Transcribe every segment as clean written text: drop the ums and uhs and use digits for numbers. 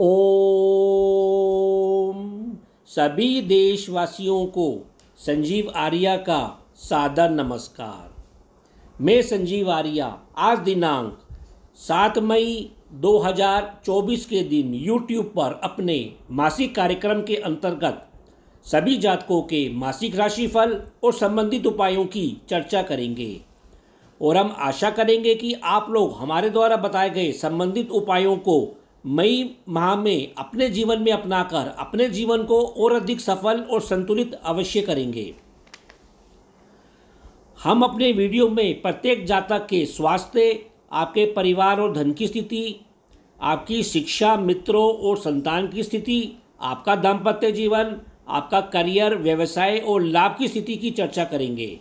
ओम सभी देशवासियों को संजीव आर्या का सादर नमस्कार। मैं संजीव आर्या आज दिनांक 7 मई 2024 के दिन YouTube पर अपने मासिक कार्यक्रम के अंतर्गत सभी जातकों के मासिक राशिफल और संबंधित उपायों की चर्चा करेंगे और हम आशा करेंगे कि आप लोग हमारे द्वारा बताए गए संबंधित उपायों को मई माह में अपने जीवन में अपनाकर अपने जीवन को और अधिक सफल और संतुलित अवश्य करेंगे। हम अपने वीडियो में प्रत्येक जातक के स्वास्थ्य, आपके परिवार और धन की स्थिति, आपकी शिक्षा, मित्रों और संतान की स्थिति, आपका दाम्पत्य जीवन, आपका करियर, व्यवसाय और लाभ की स्थिति की चर्चा करेंगे।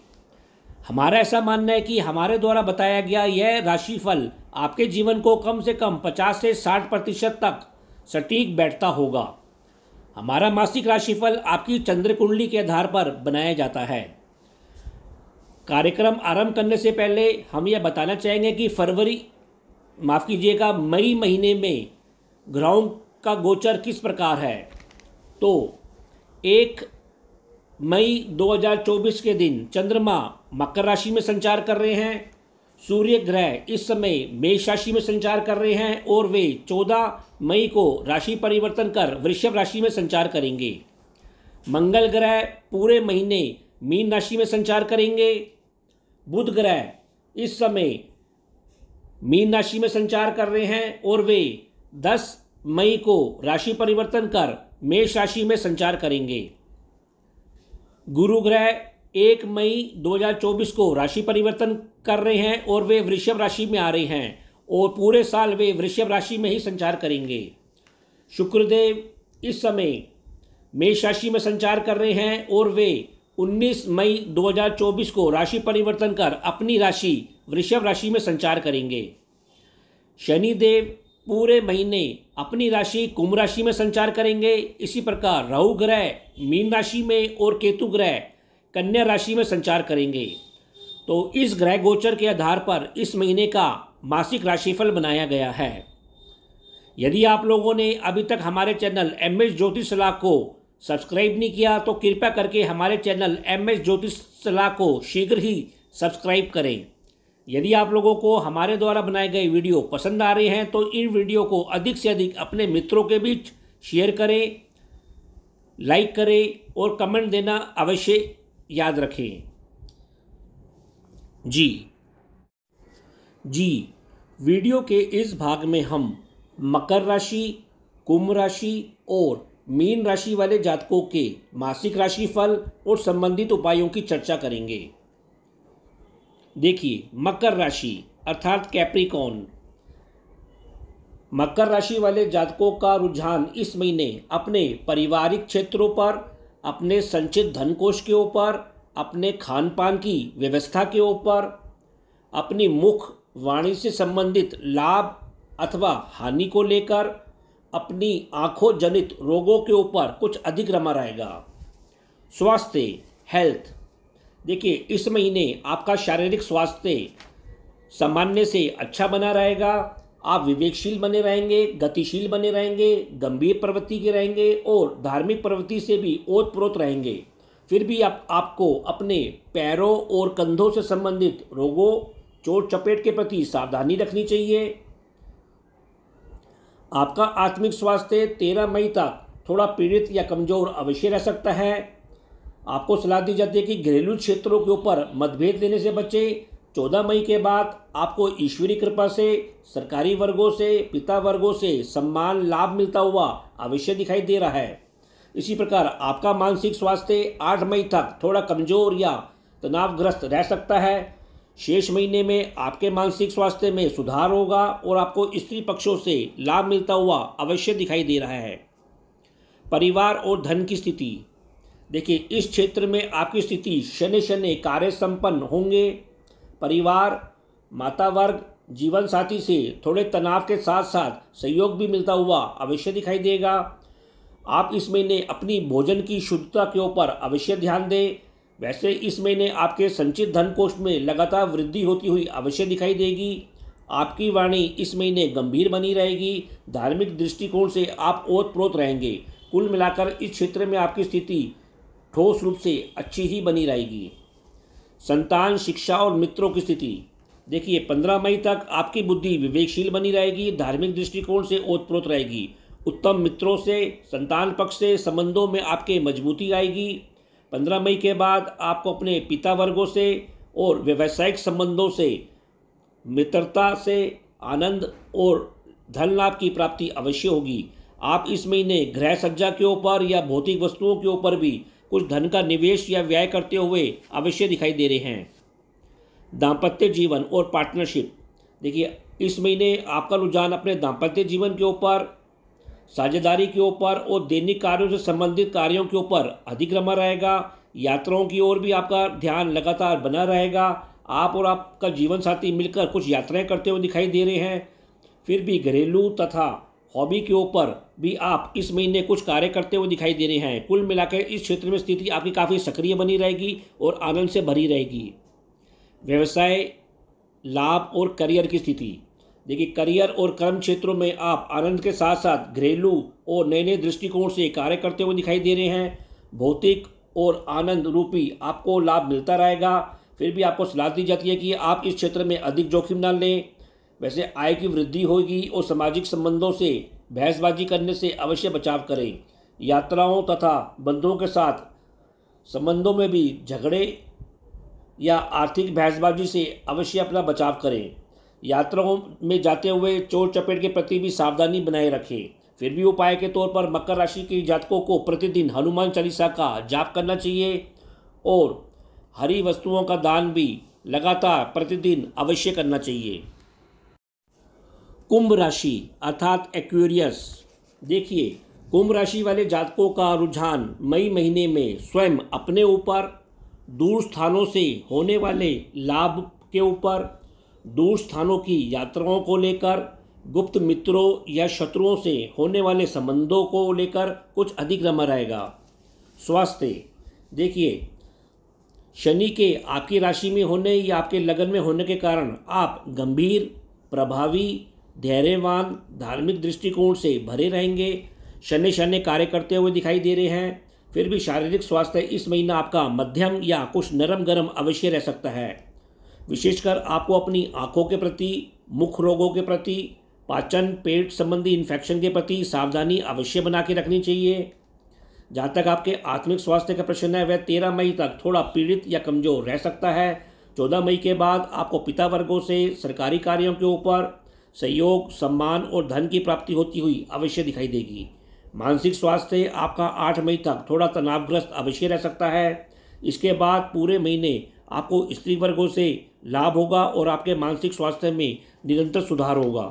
हमारा ऐसा मानना है कि हमारे द्वारा बताया गया यह राशिफल आपके जीवन को कम से कम 50 से 60% तक सटीक बैठता होगा। हमारा मासिक राशिफल आपकी चंद्र कुंडली के आधार पर बनाया जाता है। कार्यक्रम आरंभ करने से पहले हम यह बताना चाहेंगे कि मई महीने में ग्रहों का गोचर किस प्रकार है। तो 1 मई 2024 के दिन चंद्रमा मकर राशि में संचार कर रहे हैं। सूर्य ग्रह इस समय मेष राशि में संचार कर रहे हैं और वे 14 मई को राशि परिवर्तन कर वृषभ राशि में संचार करेंगे। मंगल ग्रह पूरे महीने मीन राशि में संचार करेंगे। बुध ग्रह इस समय मीन राशि में संचार कर रहे हैं और वे 10 मई को राशि परिवर्तन कर मेष राशि में संचार करेंगे। गुरु ग्रह 1 मई 2024 को राशि परिवर्तन कर रहे हैं और वे वृषभ राशि में आ रहे हैं और पूरे साल वे वृषभ राशि में ही संचार करेंगे। शुक्रदेव इस समय मेष राशि में संचार कर रहे हैं और वे 19 मई 2024 को राशि परिवर्तन कर अपनी राशि वृषभ राशि में संचार करेंगे। शनिदेव पूरे महीने अपनी राशि कुंभ राशि में संचार करेंगे। इसी प्रकार राहु ग्रह मीन राशि में और केतु ग्रह कन्या राशि में संचार करेंगे। तो इस ग्रह गोचर के आधार पर इस महीने का मासिक राशिफल बनाया गया है। यदि आप लोगों ने अभी तक हमारे चैनल MS ज्योतिष सलाह को सब्सक्राइब नहीं किया तो कृपया करके हमारे चैनल MS ज्योतिष सलाह को शीघ्र ही सब्सक्राइब करें। यदि आप लोगों को हमारे द्वारा बनाए गए वीडियो पसंद आ रहे हैं तो इन वीडियो को अधिक से अधिक अपने मित्रों के बीच शेयर करें, लाइक करें और कमेंट देना अवश्य याद रखें। वीडियो के इस भाग में हम मकर राशि, कुंभ राशि और मीन राशि वाले जातकों के मासिक राशिफल और संबंधित उपायों की चर्चा करेंगे। देखिए, मकर राशि अर्थात कैप्रिकॉर्न। मकर राशि वाले जातकों का रुझान इस महीने अपने पारिवारिक क्षेत्रों पर, अपने संचित धन कोष के ऊपर, अपने खान पान की व्यवस्था के ऊपर, अपनी मुख वाणी से संबंधित लाभ अथवा हानि को लेकर, अपनी आंखों जनित रोगों के ऊपर कुछ अधिक रमा रहेगा। स्वास्थ्य हेल्थ, देखिए इस महीने आपका शारीरिक स्वास्थ्य सामान्य से अच्छा बना रहेगा। आप विवेकशील बने रहेंगे, गतिशील बने रहेंगे, गंभीर प्रवृत्ति के रहेंगे और धार्मिक प्रवृत्ति से भी ओतप्रोत रहेंगे। फिर भी आपको अपने पैरों और कंधों से संबंधित रोगों, चोट चपेट के प्रति सावधानी रखनी चाहिए। आपका आत्मिक स्वास्थ्य 13 मई तक थोड़ा पीड़ित या कमजोर अवश्य रह सकता है। आपको सलाह दी जाती है कि घरेलू क्षेत्रों के ऊपर मतभेद लेने से बचें। 14 मई के बाद आपको ईश्वरीय कृपा से सरकारी वर्गों से, पिता वर्गों से सम्मान लाभ मिलता हुआ अवश्य दिखाई दे रहा है। इसी प्रकार आपका मानसिक स्वास्थ्य 8 मई तक थोड़ा कमजोर या तनावग्रस्त रह सकता है। शेष महीने में आपके मानसिक स्वास्थ्य में सुधार होगा और आपको स्त्री पक्षों से लाभ मिलता हुआ अवश्य दिखाई दे रहा है। परिवार और धन की स्थिति, देखिए इस क्षेत्र में आपकी स्थिति शनि शनि कार्य संपन्न होंगे। परिवार, माता वर्ग, जीवन साथी से थोड़े तनाव के साथ साथ सहयोग भी मिलता हुआ अवश्य दिखाई देगा। आप इस महीने अपनी भोजन की शुद्धता के ऊपर अवश्य ध्यान दें। वैसे इस महीने आपके संचित धन कोष में लगातार वृद्धि होती हुई अवश्य दिखाई देगी। आपकी वाणी इस महीने गंभीर बनी रहेगी। धार्मिक दृष्टिकोण से आप ओतप्रोत रहेंगे। कुल मिलाकर इस क्षेत्र में आपकी स्थिति ठोस रूप से अच्छी ही बनी रहेगी। संतान, शिक्षा और मित्रों की स्थिति देखिए, 15 मई तक आपकी बुद्धि विवेकशील बनी रहेगी। धार्मिक दृष्टिकोण से ओतप्रोत रहेगी। उत्तम मित्रों से, संतान पक्ष से संबंधों में आपके मजबूती आएगी। 15 मई के बाद आपको अपने पिता वर्गों से और व्यावसायिक संबंधों से, मित्रता से आनंद और धन लाभ की प्राप्ति अवश्य होगी। आप इस महीने गृह सज्जा के ऊपर या भौतिक वस्तुओं के ऊपर भी कुछ धन का निवेश या व्यय करते हुए अवश्य दिखाई दे रहे हैं। दाम्पत्य जीवन और पार्टनरशिप देखिए, इस महीने आपका रुझान अपने दाम्पत्य जीवन के ऊपर, साझेदारी के ऊपर और दैनिक कार्यों से संबंधित कार्यों के ऊपर अधिक रमा रहेगा। यात्राओं की ओर भी आपका ध्यान लगातार बना रहेगा। आप और आपका जीवन साथी मिलकर कुछ यात्राएं करते हुए दिखाई दे रहे हैं। फिर भी घरेलू तथा हॉबी के ऊपर भी आप इस महीने कुछ कार्य करते हुए दिखाई दे रहे हैं। कुल मिलाकर इस क्षेत्र में स्थिति आपकी काफ़ी सक्रिय बनी रहेगी और आनंद से भरी रहेगी। व्यवसाय, लाभ और करियर की स्थिति देखिए, करियर और कर्म क्षेत्रों में आप आनंद के साथ साथ घरेलू और नए नए दृष्टिकोण से कार्य करते हुए दिखाई दे रहे हैं। भौतिक और आनंद रूपी आपको लाभ मिलता रहेगा। फिर भी आपको सलाह दी जाती है कि आप इस क्षेत्र में अधिक जोखिम ना लें। वैसे आय की वृद्धि होगी और सामाजिक संबंधों से बहसबाजी करने से अवश्य बचाव करें। यात्राओं तथा बंधुओं के साथ संबंधों में भी झगड़े या आर्थिक बहसबाजी से अवश्य अपना बचाव करें। यात्राओं में जाते हुए चोट चपेट के प्रति भी सावधानी बनाए रखें। फिर भी उपाय के तौर पर मकर राशि के जातकों को प्रतिदिन हनुमान चालीसा का जाप करना चाहिए और हरी वस्तुओं का दान भी लगातार प्रतिदिन अवश्य करना चाहिए। कुंभ राशि अर्थात एक्वेरियस देखिए, कुंभ राशि वाले जातकों का रुझान मई महीने में स्वयं अपने ऊपर, दूर स्थानों से होने वाले लाभ के ऊपर, दूर स्थानों की यात्राओं को लेकर, गुप्त मित्रों या शत्रुओं से होने वाले संबंधों को लेकर कुछ अधिक रमा रहेगा। स्वास्थ्य देखिए, शनि के आपकी राशि में होने या आपके लगन में होने के कारण आप गंभीर, प्रभावी, धैर्यवान, धार्मिक दृष्टिकोण से भरे रहेंगे। शनि शनि कार्य करते हुए दिखाई दे रहे हैं। फिर भी शारीरिक स्वास्थ्य इस महीना आपका मध्यम या कुछ नरम गरम अवश्य रह सकता है। विशेषकर आपको अपनी आँखों के प्रति, मुख रोगों के प्रति, पाचन पेट संबंधी इन्फेक्शन के प्रति सावधानी अवश्य बना के रखनी चाहिए। जहाँ तक आपके आत्मिक स्वास्थ्य का प्रश्न है, वह 13 मई तक थोड़ा पीड़ित या कमज़ोर रह सकता है। 14 मई के बाद आपको पिता वर्गों से सरकारी कार्यों के ऊपर सहयोग, सम्मान और धन की प्राप्ति होती हुई अवश्य दिखाई देगी। मानसिक स्वास्थ्य आपका 8 मई तक थोड़ा तनावग्रस्त अवश्य रह सकता है। इसके बाद पूरे महीने आपको स्त्री वर्गों से लाभ होगा और आपके मानसिक स्वास्थ्य में निरंतर सुधार होगा।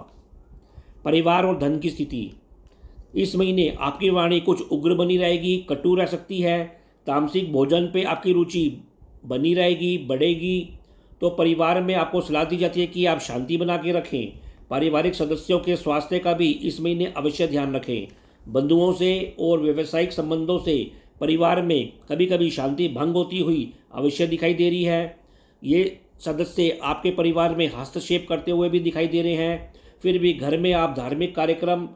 परिवार और धन की स्थिति इस महीने आपकी वाणी कुछ उग्र बनी रहेगी, कटु रह सकती है। तामसिक भोजन पे आपकी रुचि बनी रहेगी, बढ़ेगी। तो परिवार में आपको सलाह दी जाती है कि आप शांति बना के रखें। पारिवारिक सदस्यों के स्वास्थ्य का भी इस महीने अवश्य ध्यान रखें। बंधुओं से और व्यावसायिक संबंधों से परिवार में कभी कभी शांति भंग होती हुई अवश्य दिखाई दे रही है। ये सदस्य आपके परिवार में हस्तक्षेप करते हुए भी दिखाई दे रहे हैं। फिर भी घर में आप धार्मिक कार्यक्रम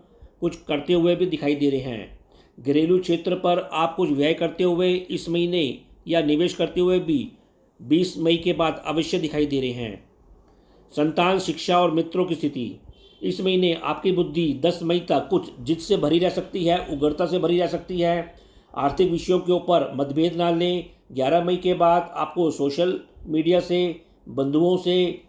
कुछ करते हुए भी दिखाई दे रहे हैं। घरेलू क्षेत्र पर आप कुछ व्यय करते हुए इस महीने या निवेश करते हुए भी 20 मई के बाद अवश्य दिखाई दे रहे हैं। संतान, शिक्षा और मित्रों की स्थिति इस महीने आपकी बुद्धि 10 मई तक कुछ जिद से भरी रह सकती है, उग्रता से भरी रह सकती है। आर्थिक विषयों के ऊपर मतभेद ना लें। 11 मई के बाद आपको सोशल मीडिया से, बंधुओं से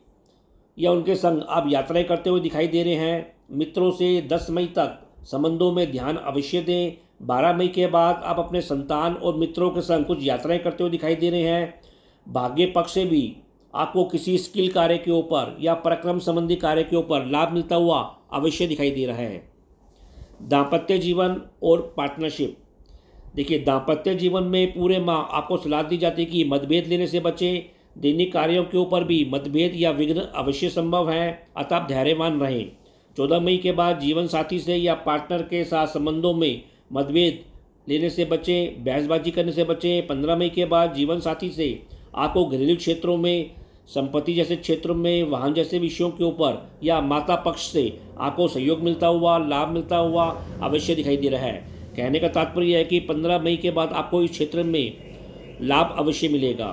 या उनके संग आप यात्राएं करते हुए दिखाई दे रहे हैं। मित्रों से 10 मई तक संबंधों में ध्यान अवश्य दें। 12 मई के बाद आप अपने संतान और मित्रों के संग कुछ यात्राएं करते हुए दिखाई दे रहे हैं। भाग्य पक्ष से भी आपको किसी स्किल कार्य के ऊपर या पराक्रम संबंधी कार्य के ऊपर लाभ मिलता हुआ अवश्य दिखाई दे रहा है। दाम्पत्य जीवन और पार्टनरशिप देखिए, दाम्पत्य जीवन में पूरे माह आपको सलाह दी जाती है कि मतभेद लेने से बचें। दैनिक कार्यों के ऊपर भी मतभेद या विघ्न अवश्य संभव है, अतः आप धैर्यवान रहें। 14 मई के बाद जीवन साथी से या पार्टनर के साथ संबंधों में मतभेद लेने से बचें, बहसबाजी करने से बचें। 15 मई के बाद जीवन साथी से आपको घरेलू क्षेत्रों में संपत्ति जैसे क्षेत्रों में, वाहन जैसे विषयों के ऊपर या माता पक्ष से आपको सहयोग मिलता हुआ, लाभ मिलता हुआ अवश्य दिखाई दे रहा है। कहने का तात्पर्य है कि 15 मई के बाद आपको इस क्षेत्र में लाभ अवश्य मिलेगा।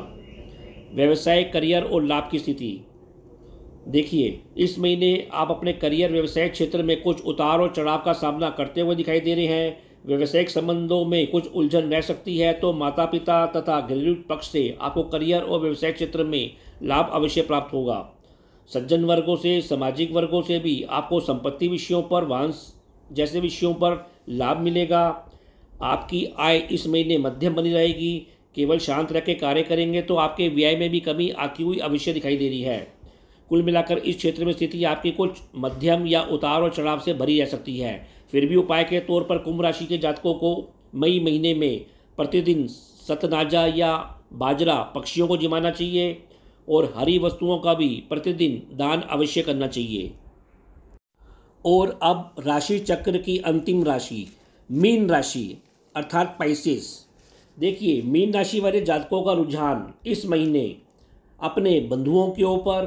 व्यवसाय, करियर और लाभ की स्थिति देखिए, इस महीने आप अपने करियर व्यवसाय क्षेत्र में कुछ उतार और चढ़ाव का सामना करते हुए दिखाई दे रहे हैं। व्यवसायिक संबंधों में कुछ उलझन रह सकती है, तो माता पिता तथा घरेलू पक्ष से आपको करियर और व्यवसाय क्षेत्र में लाभ अवश्य प्राप्त होगा। सज्जन वर्गों से, सामाजिक वर्गों से भी आपको संपत्ति विषयों पर, वाहन जैसे विषयों पर लाभ मिलेगा। आपकी आय इस महीने मध्यम बनी रहेगी। केवल शांत रह के कार्य करेंगे तो आपके व्यय में भी कमी आती हुई अवश्य दिखाई दे रही है। कुल मिलाकर इस क्षेत्र में स्थिति आपकी कुछ मध्यम या उतार और चढ़ाव से भरी रह सकती है। फिर भी उपाय के तौर पर कुंभ राशि के जातकों को मई महीने में प्रतिदिन सतनाजा या बाजरा पक्षियों को जिमाना चाहिए और हरी वस्तुओं का भी प्रतिदिन दान अवश्य करना चाहिए। और अब राशि चक्र की अंतिम राशि मीन राशि अर्थात स्पाइसेस। देखिए, मीन राशि वाले जातकों का रुझान इस महीने अपने बंधुओं के ऊपर,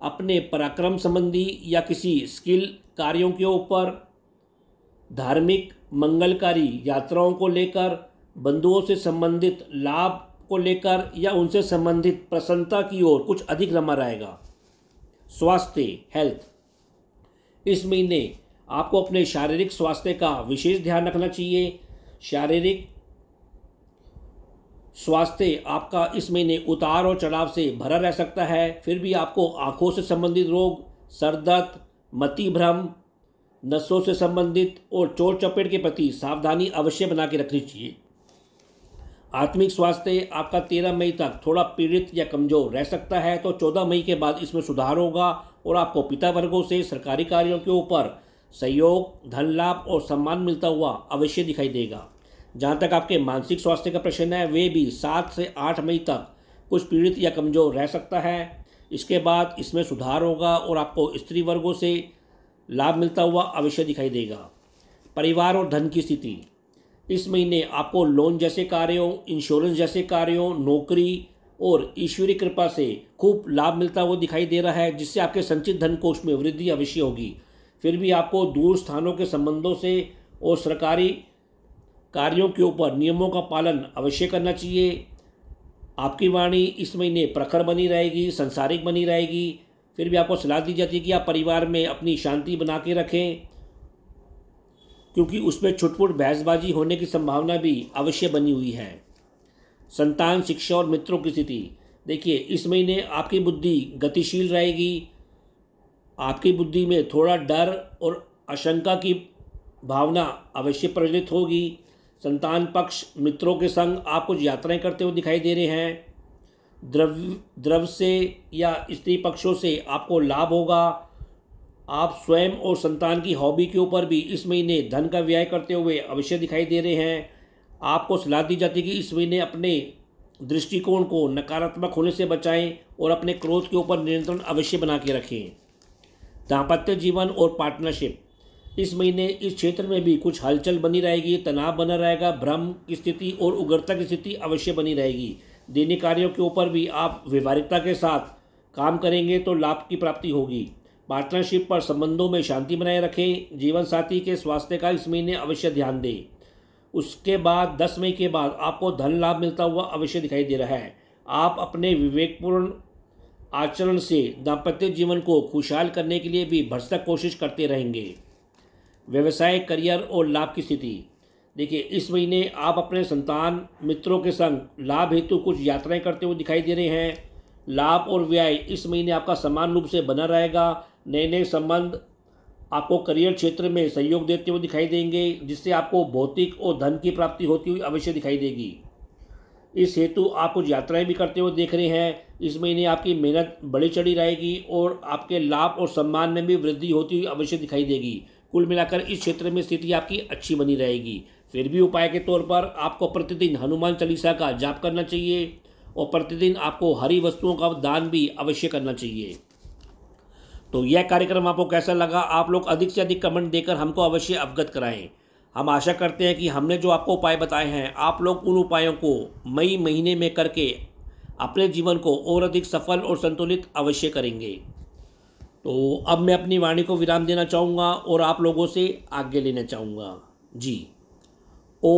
अपने पराक्रम संबंधी या किसी स्किल कार्यों के ऊपर, धार्मिक मंगलकारी यात्राओं को लेकर, बंधुओं से संबंधित लाभ को लेकर या उनसे संबंधित प्रसन्नता की ओर कुछ अधिक रमा रहेगा। स्वास्थ्य, हेल्थ, इस महीने आपको अपने शारीरिक स्वास्थ्य का विशेष ध्यान रखना चाहिए। शारीरिक स्वास्थ्य आपका इस महीने उतार और चढ़ाव से भरा रह सकता है। फिर भी आपको आंखों से संबंधित रोग, सर दर्द, मति भ्रम, नसों से संबंधित और चोट चपेट के प्रति सावधानी अवश्य बना के रखनी चाहिए। आत्मिक स्वास्थ्य आपका 13 मई तक थोड़ा पीड़ित या कमजोर रह सकता है, तो 14 मई के बाद इसमें सुधार होगा और आपको पिता वर्गों से सरकारी कार्यों के ऊपर सहयोग, धन लाभ और सम्मान मिलता हुआ अवश्य दिखाई देगा। जहाँ तक आपके मानसिक स्वास्थ्य का प्रश्न है, वे भी 7 से 8 मई तक कुछ पीड़ित या कमजोर रह सकता है। इसके बाद इसमें सुधार होगा और आपको स्त्री वर्गों से लाभ मिलता हुआ अवश्य दिखाई देगा। परिवार और धन की स्थिति, इस महीने आपको लोन जैसे कार्यों, इंश्योरेंस जैसे कार्यों, नौकरी और ईश्वरीय कृपा से खूब लाभ मिलता हुआ दिखाई दे रहा है, जिससे आपके संचित धन कोष में वृद्धि अवश्य होगी। फिर भी आपको दूर स्थानों के संबंधों से और सरकारी कार्यों के ऊपर नियमों का पालन अवश्य करना चाहिए। आपकी वाणी इस महीने प्रखर बनी रहेगी, संसारिक बनी रहेगी। फिर भी आपको सलाह दी जाती है कि आप परिवार में अपनी शांति बना के रखें, क्योंकि उसमें छुटपुट बहसबाजी होने की संभावना भी अवश्य बनी हुई है। संतान, शिक्षा और मित्रों की स्थिति, देखिए, इस महीने आपकी बुद्धि गतिशील रहेगी। आपकी बुद्धि में थोड़ा डर और आशंका की भावना अवश्य प्रज्वलित होगी। संतान पक्ष, मित्रों के संग आप कुछ यात्राएं करते हुए दिखाई दे रहे हैं। द्रव्य से या स्त्री पक्षों से आपको लाभ होगा। आप स्वयं और संतान की हॉबी के ऊपर भी इस महीने धन का व्यय करते हुए अवश्य दिखाई दे रहे हैं। आपको सलाह दी जाती है कि इस महीने अपने दृष्टिकोण को नकारात्मक होने से बचाएं और अपने क्रोध के ऊपर नियंत्रण अवश्य बना के रखें। दाम्पत्य जीवन और पार्टनरशिप, इस महीने इस क्षेत्र में भी कुछ हलचल बनी रहेगी, तनाव बना रहेगा, भ्रम की स्थिति और उग्रता की स्थिति अवश्य बनी रहेगी। दैनिक कार्यों के ऊपर भी आप व्यवहारिकता के साथ काम करेंगे तो लाभ की प्राप्ति होगी। पार्टनरशिप पर संबंधों में शांति बनाए रखें। जीवन साथी के स्वास्थ्य का इस महीने अवश्य ध्यान दें। उसके बाद 10 मई के बाद आपको धन लाभ मिलता हुआ अवश्य दिखाई दे रहा है। आप अपने विवेकपूर्ण आचरण से दाम्पत्य जीवन को खुशहाल करने के लिए भी भरसक कोशिश करते रहेंगे। व्यवसाय, करियर और लाभ की स्थिति, देखिए, इस महीने आप अपने संतान, मित्रों के संग लाभ हेतु कुछ यात्राएं करते हुए दिखाई दे रहे हैं। लाभ और व्यय इस महीने आपका समान रूप से बना रहेगा। नए नए संबंध आपको करियर क्षेत्र में सहयोग देते हुए दिखाई देंगे, जिससे आपको भौतिक और धन की प्राप्ति होती हुई अवश्य दिखाई देगी। इस हेतु आप कुछ यात्राएं भी करते हुए देख रहे हैं। इस महीने आपकी मेहनत बढ़ी चढ़ी रहेगी और आपके लाभ और सम्मान में भी वृद्धि होती हुई अवश्य दिखाई देगी। कुल मिलाकर इस क्षेत्र में स्थिति आपकी अच्छी बनी रहेगी। फिर भी उपाय के तौर पर आपको प्रतिदिन हनुमान चालीसा का जाप करना चाहिए और प्रतिदिन आपको हरी वस्तुओं का दान भी अवश्य करना चाहिए। तो यह कार्यक्रम आपको कैसा लगा, आप लोग अधिक से अधिक कमेंट देकर हमको अवश्य अवगत कराएं। हम आशा करते हैं कि हमने जो आपको उपाय बताए हैं, आप लोग उन उपायों को मई महीने में करके अपने जीवन को और अधिक सफल और संतुलित अवश्य करेंगे। तो अब मैं अपनी वाणी को विराम देना चाहूँगा और आप लोगों से आज्ञा लेना चाहूँगा। जी। ओ